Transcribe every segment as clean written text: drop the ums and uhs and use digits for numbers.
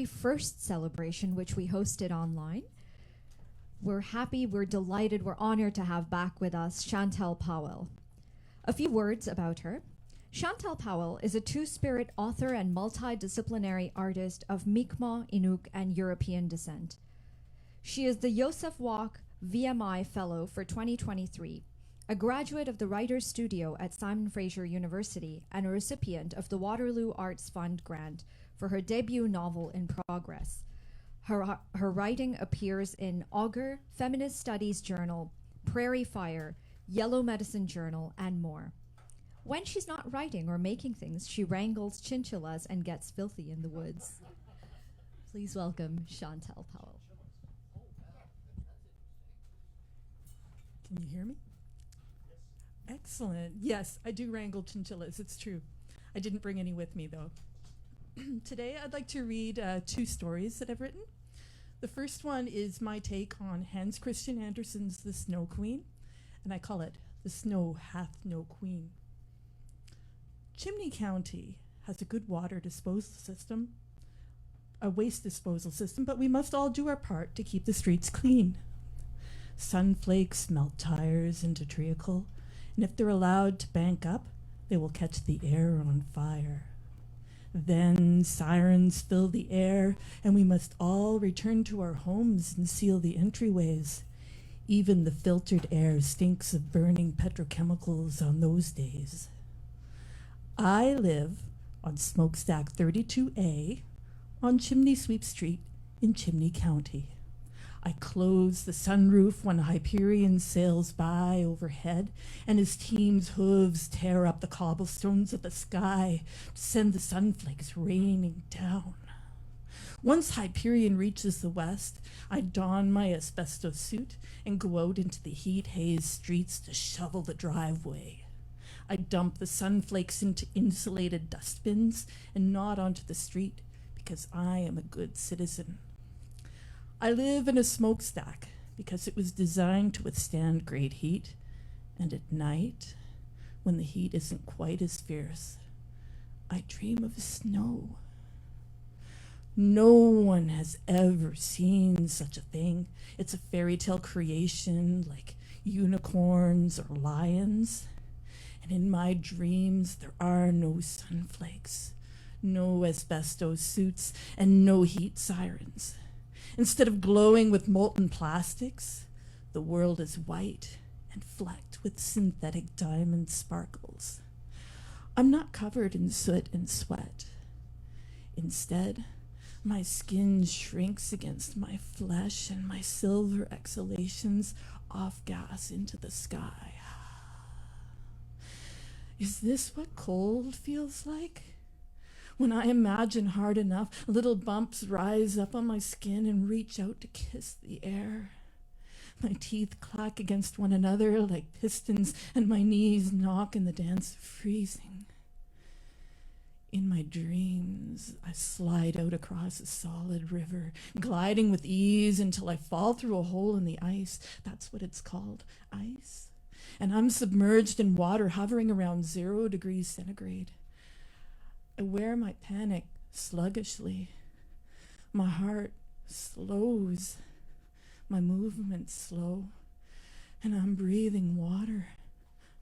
first celebration, which we hosted online. We're happy, we're delighted, we're honored to have back with us Chantal Powell. A few words about her. Chantal Powell is a two-spirit author and multidisciplinary artist of Mi'kmaq, Inuk, and European descent. She is the Joseph Walk VMI Fellow for 2023, a graduate of the Writers' Studio at Simon Fraser University, and a recipient of the Waterloo Arts Fund grant for her debut novel In Progress. Her writing appears in Augur, Feminist Studies Journal, Prairie Fire, Yellow Medicine Journal, and more. When she's not writing or making things, she wrangles chinchillas and gets filthy in the woods. Please welcome Chantal Powell. Can you hear me? Excellent. Yes, I do wrangle chinchillas. It's true. I didn't bring any with me, though. Today, I'd like to read two stories that I've written. The first one is my take on Hans Christian Andersen's The Snow Queen, and I call it The Snow Hath No Queen. Chimney County has a good water disposal system, a waste disposal system, but we must all do our part to keep the streets clean. Sunflakes melt tires into treacle, and if they're allowed to bank up, they will catch the air on fire. Then sirens fill the air, and we must all return to our homes and seal the entryways. Even the filtered air stinks of burning petrochemicals on those days. I live on Smokestack 32A on Chimney Sweep Street in Chimney County. I close the sunroof when Hyperion sails by overhead, and his team's hooves tear up the cobblestones of the sky to send the sunflakes raining down. Once Hyperion reaches the west, I don my asbestos suit and go out into the heat-hazed streets to shovel the driveway. I dump the sunflakes into insulated dustbins and not onto the street because I am a good citizen. I live in a smokestack because it was designed to withstand great heat, and at night, when the heat isn't quite as fierce, I dream of snow. No one has ever seen such a thing. It's a fairy tale creation like unicorns or lions. And in my dreams, there are no sunflakes, no asbestos suits, and no heat sirens. Instead of glowing with molten plastics, the world is white and flecked with synthetic diamond sparkles. I'm not covered in soot and sweat. Instead, my skin shrinks against my flesh and my silver exhalations off-gas into the sky. Is this what cold feels like? When I imagine hard enough, little bumps rise up on my skin and reach out to kiss the air. My teeth clack against one another like pistons, and my knees knock in the dance of freezing. In my dreams, I slide out across a solid river, gliding with ease until I fall through a hole in the ice. That's what it's called, ice. And I'm submerged in water hovering around 0 degrees centigrade. I wear my panic sluggishly. My heart slows. My movements slow. And I'm breathing water.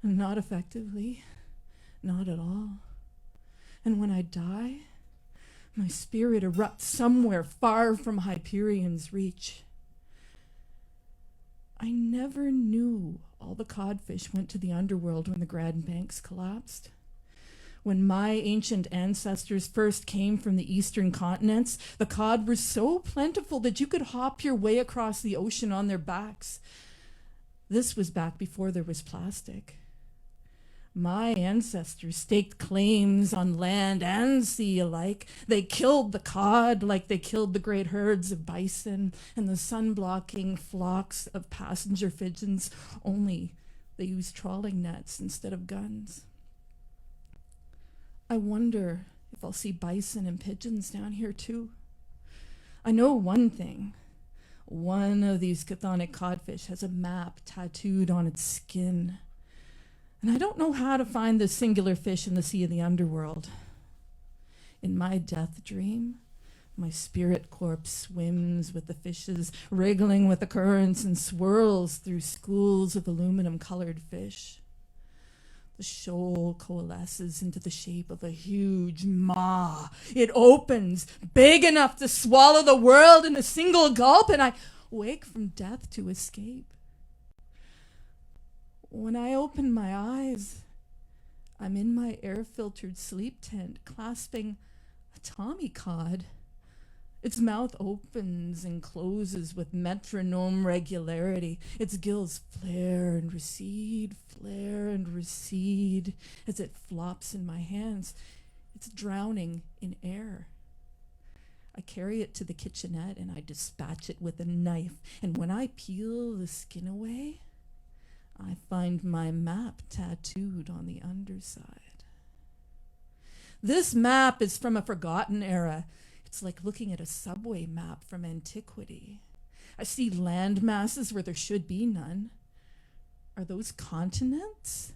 Not effectively. Not at all. And when I die, my spirit erupts somewhere far from Hyperion's reach. I never knew all the codfish went to the underworld when the Grand Banks collapsed. When my ancient ancestors first came from the eastern continents, the cod were so plentiful that you could hop your way across the ocean on their backs. This was back before there was plastic. My ancestors staked claims on land and sea alike. They killed the cod like they killed the great herds of bison and the sun-blocking flocks of passenger pigeons, only they used trawling nets instead of guns. I wonder if I'll see bison and pigeons down here too. I know one thing. One of these chthonic codfish has a map tattooed on its skin. And I don't know how to find this singular fish in the sea of the underworld. In my death dream, My spirit corpse swims with the fishes, wriggling with the currents and swirls through schools of aluminum-colored fish. The shoal coalesces into the shape of a huge maw. It opens, big enough to swallow the world in a single gulp, and I wake from death to escape. When I open my eyes, I'm in my air-filtered sleep tent, clasping a Tommy cod. Its mouth opens and closes with metronome regularity. Its gills flare and recede as it flops in my hands. It's drowning in air. I carry it to the kitchenette and I dispatch it with a knife. And when I peel the skin away, I find my map tattooed on the underside. This map is from a forgotten era. It's like looking at a subway map from antiquity. I see land masses where there should be none. Are those continents?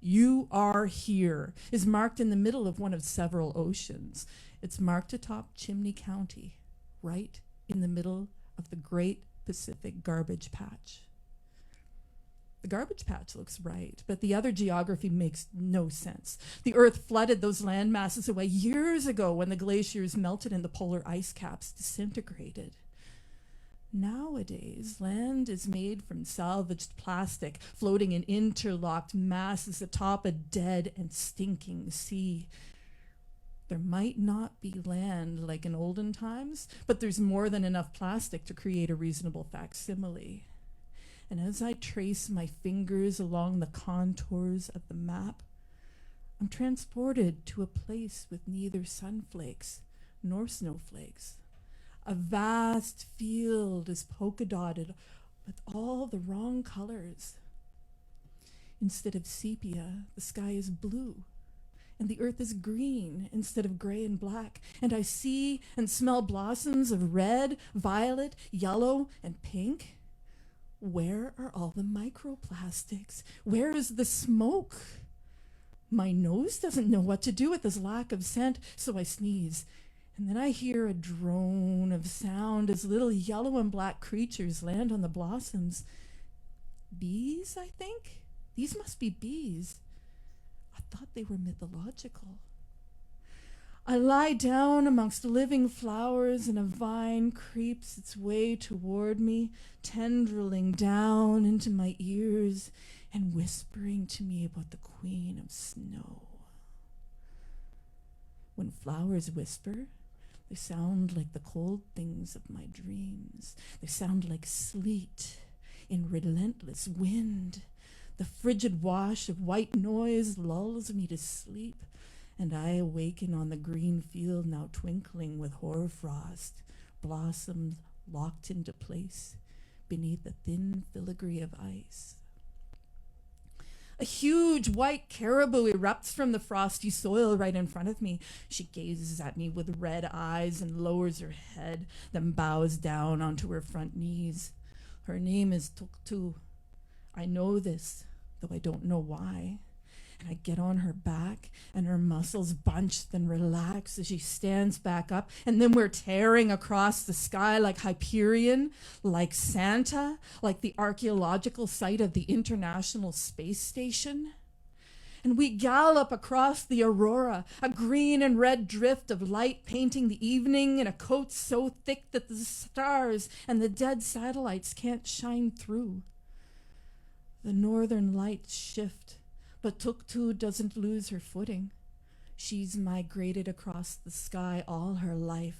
You Are Here is marked in the middle of one of several oceans. It's marked atop Chimney County, right in the middle of the Great Pacific Garbage Patch. The garbage patch looks right, but the other geography makes no sense. The Earth flooded those land masses away years ago when the glaciers melted and the polar ice caps disintegrated. Nowadays, land is made from salvaged plastic, floating in interlocked masses atop a dead and stinking sea. There might not be land like in olden times, but there's more than enough plastic to create a reasonable facsimile. And as I trace my fingers along the contours of the map, I'm transported to a place with neither sunflakes nor snowflakes. A vast field is polka-dotted with all the wrong colors. Instead of sepia, the sky is blue, and the earth is green instead of gray and black. And I see and smell blossoms of red, violet, yellow, and pink. Where are all the microplastics? Where is the smoke? My nose doesn't know what to do with this lack of scent, so I sneeze. And then I hear a drone of sound as little yellow and black creatures land on the blossoms. Bees, I think? These must be bees. I thought they were mythological. I lie down amongst living flowers, and a vine creeps its way toward me, tendriling down into my ears and whispering to me about the Queen of Snow. When flowers whisper, they sound like the cold things of my dreams. They sound like sleet in relentless wind. The frigid wash of white noise lulls me to sleep, and I awaken on the green field now twinkling with hoarfrost, blossoms locked into place beneath a thin filigree of ice. A huge white caribou erupts from the frosty soil right in front of me. She gazes at me with red eyes and lowers her head, then bows down onto her front knees. Her name is Tuktu. I know this, though I don't know why. And I get on her back, and her muscles bunch, then relax as she stands back up. And then we're tearing across the sky like Hyperion, like Santa, like the archaeological site of the International Space Station. And we gallop across the aurora, a green and red drift of light painting the evening in a coat so thick that the stars and the dead satellites can't shine through. The northern lights shift, but Tuktu doesn't lose her footing. She's migrated across the sky all her life.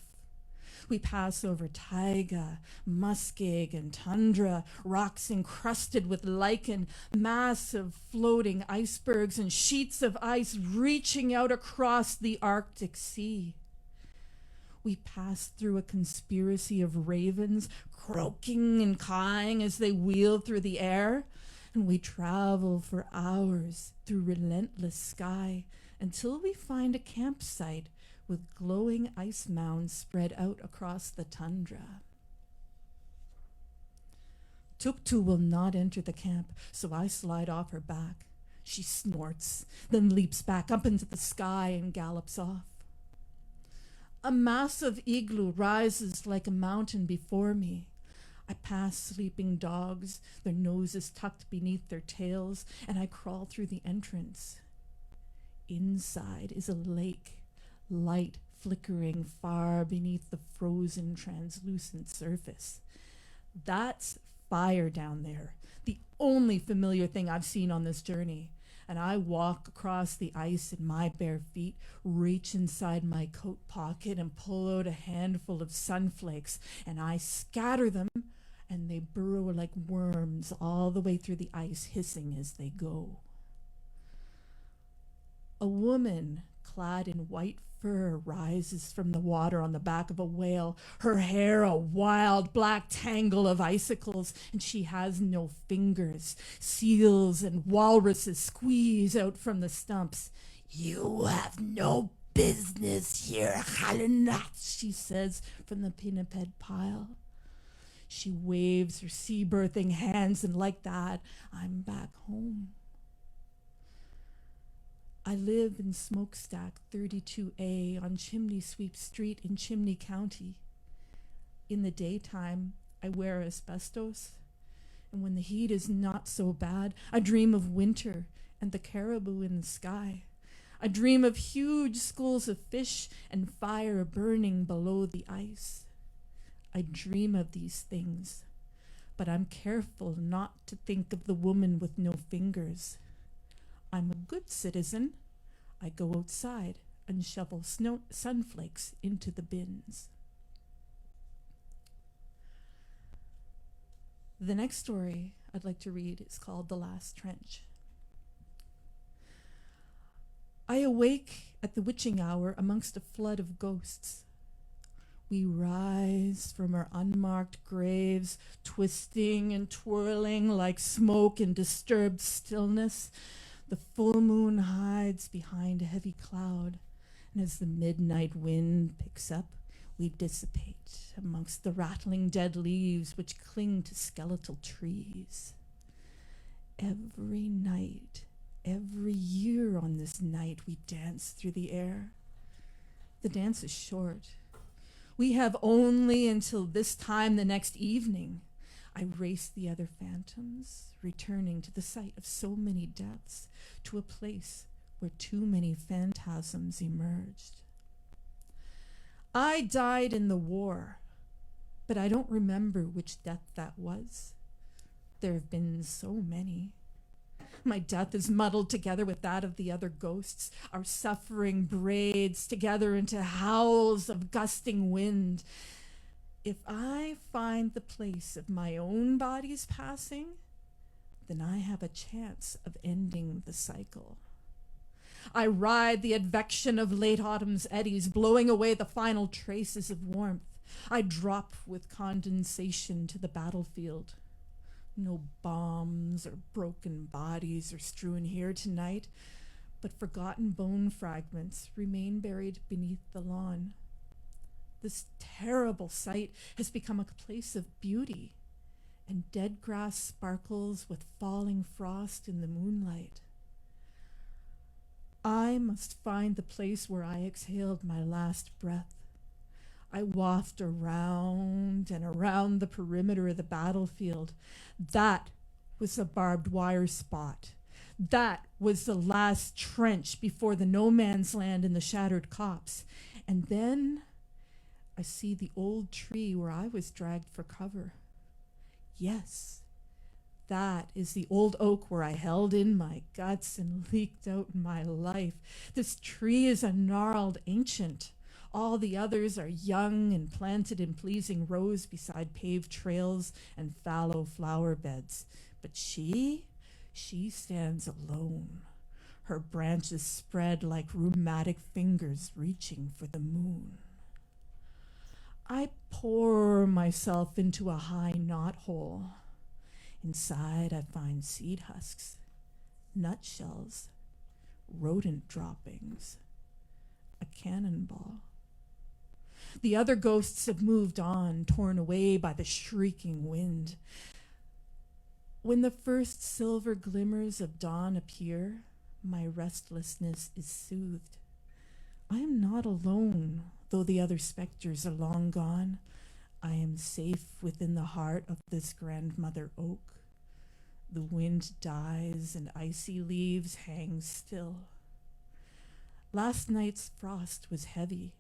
We pass over taiga, muskeg, and tundra, rocks encrusted with lichen, massive floating icebergs, and sheets of ice reaching out across the Arctic Sea. We pass through a conspiracy of ravens, croaking and cawing as they wheel through the air. And we travel for hours through relentless sky until we find a campsite with glowing ice mounds spread out across the tundra. Tuktu will not enter the camp, so I slide off her back. She snorts, then leaps back up into the sky and gallops off. A massive igloo rises like a mountain before me. I pass sleeping dogs, their noses tucked beneath their tails, and I crawl through the entrance. Inside is a lake, light flickering far beneath the frozen, translucent surface. That's fire down there, the only familiar thing I've seen on this journey. And I walk across the ice in my bare feet, reach inside my coat pocket and pull out a handful of sunflakes, and I scatter them, and they burrow like worms all the way through the ice, hissing as they go. A woman clad in white fur rises from the water on the back of a whale, her hair a wild black tangle of icicles, and she has no fingers. Seals and walruses squeeze out from the stumps. "You have no business here, Halinat," she says from the pinniped pile. She waves her sea-birthing hands, and like that, I'm back home. I live in Smokestack 32A on Chimney Sweep Street in Chimney County. In the daytime, I wear asbestos, and when the heat is not so bad, I dream of winter and the caribou in the sky. I dream of huge schools of fish and fire burning below the ice. I dream of these things, but I'm careful not to think of the woman with no fingers. I'm a good citizen. I go outside and shovel sunflakes into the bins. The next story I'd like to read is called The Last Trench. I awake at the witching hour amongst a flood of ghosts. We rise from our unmarked graves, twisting and twirling like smoke in disturbed stillness. The full moon hides behind a heavy cloud, and as the midnight wind picks up, we dissipate amongst the rattling dead leaves which cling to skeletal trees. Every night, every year on this night, we dance through the air. The dance is short. We have only until this time the next evening. I race the other phantoms, returning to the site of so many deaths, to a place where too many phantasms emerged. I died in the war, but I don't remember which death that was. There have been so many. My death is muddled together with that of the other ghosts. Our suffering braids together into howls of gusting wind. If I find the place of my own body's passing, then I have a chance of ending the cycle. I ride the advection of late autumn's eddies, blowing away the final traces of warmth. I drop with condensation to the battlefield. No bombs or broken bodies are strewn here tonight, but forgotten bone fragments remain buried beneath the lawn. This terrible site has become a place of beauty, and dead grass sparkles with falling frost in the moonlight. I must find the place where I exhaled my last breath. I waft around and around the perimeter of the battlefield. That was the barbed wire spot. That was the last trench before the no man's land and the shattered copse. And then I see the old tree where I was dragged for cover. Yes, that is the old oak where I held in my guts and leaked out my life. This tree is a gnarled ancient. All the others are young and planted in pleasing rows beside paved trails and fallow flower beds. But she stands alone. Her branches spread like rheumatic fingers reaching for the moon. I pour myself into a high knothole. Inside I find seed husks, nutshells, rodent droppings, a cannonball. The other ghosts have moved on, torn away by the shrieking wind. When the first silver glimmers of dawn appear, my restlessness is soothed. I am not alone, Though the other specters are long gone, I am safe within the heart of this grandmother oak. The wind dies and icy leaves hang still. Last night's frost was heavy,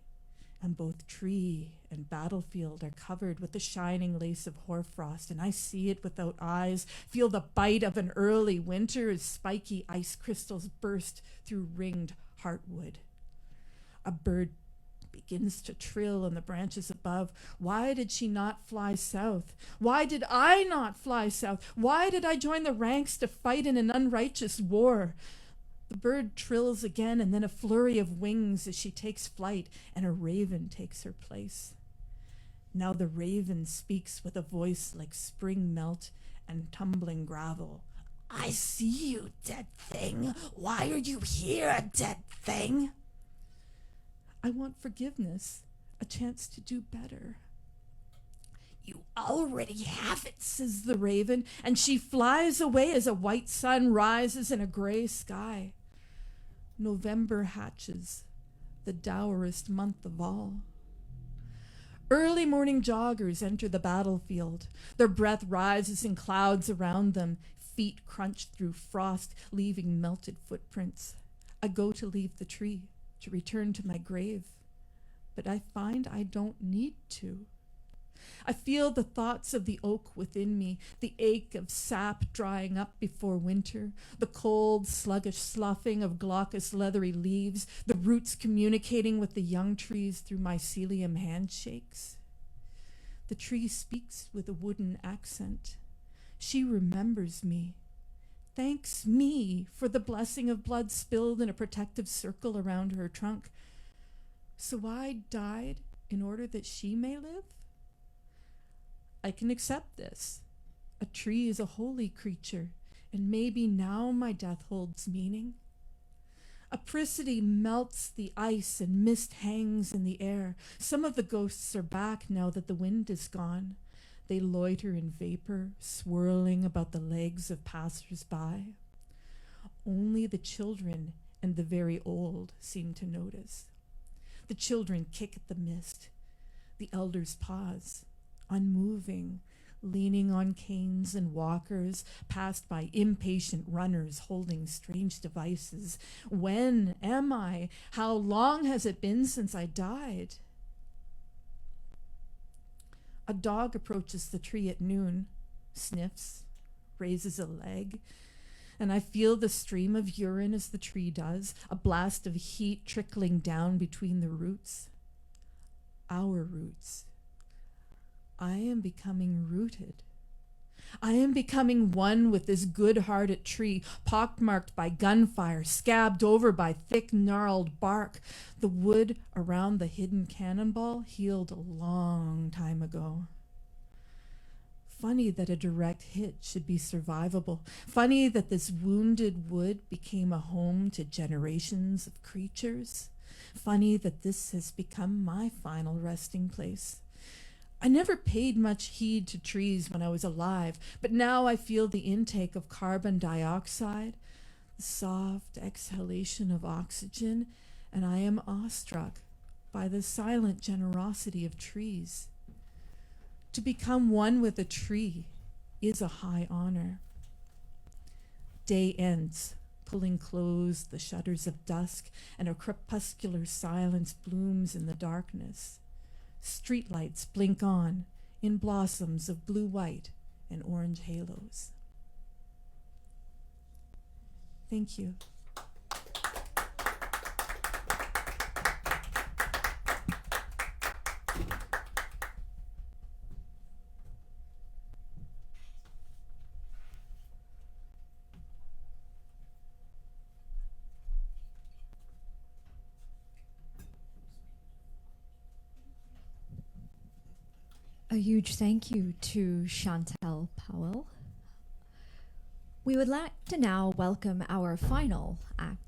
and both tree and battlefield are covered with the shining lace of hoarfrost, and I see it without eyes, feel the bite of an early winter as spiky ice crystals burst through ringed heartwood. A bird begins to trill in the branches above. Why did she not fly south? Why did I not fly south? Why did I join the ranks to fight in an unrighteous war? The bird trills again, and then a flurry of wings as she takes flight, and a raven takes her place. Now the raven speaks with a voice like spring melt and tumbling gravel. I see you, dead thing. Why are you here, dead thing? I want forgiveness, a chance to do better. You already have it, says the raven, and she flies away as a white sun rises in a gray sky. November hatches, the dourest month of all. Early morning joggers enter the battlefield. Their breath rises in clouds around them. Feet crunch through frost, leaving melted footprints. I go to leave the tree, to return to my grave, but I find I don't need to. I feel the thoughts of the oak within me, the ache of sap drying up before winter, the cold, sluggish sloughing of glaucous, leathery leaves, the roots communicating with the young trees through mycelium handshakes. The tree speaks with a wooden accent. She remembers me, thanks me for the blessing of blood spilled in a protective circle around her trunk. So I died in order that she may live? I can accept this. A tree is a holy creature, and maybe now my death holds meaning. Apricity melts the ice and mist hangs in the air. Some of the ghosts are back now that the wind is gone. They loiter in vapor, swirling about the legs of passers-by. Only the children and the very old seem to notice. The children kick at the mist. The elders pause, unmoving, leaning on canes and walkers, passed by impatient runners holding strange devices. When am I? How long has it been since I died? A dog approaches the tree at noon, sniffs, raises a leg, and I feel the stream of urine as the tree does, a blast of heat trickling down between the roots. Our roots. I am becoming rooted. I am becoming one with this good-hearted tree, pockmarked by gunfire, scabbed over by thick, gnarled bark. The wood around the hidden cannonball healed a long time ago. Funny that a direct hit should be survivable. Funny that this wounded wood became a home to generations of creatures. Funny that this has become my final resting place. I never paid much heed to trees when I was alive, but now I feel the intake of carbon dioxide, the soft exhalation of oxygen, and I am awestruck by the silent generosity of trees. To become one with a tree is a high honor. Day ends, pulling closed the shutters of dusk, and a crepuscular silence blooms in the darkness. Streetlights blink on in blossoms of blue-white and orange halos. Thank you. A huge thank you to Chantal Powell. We would like to now welcome our final act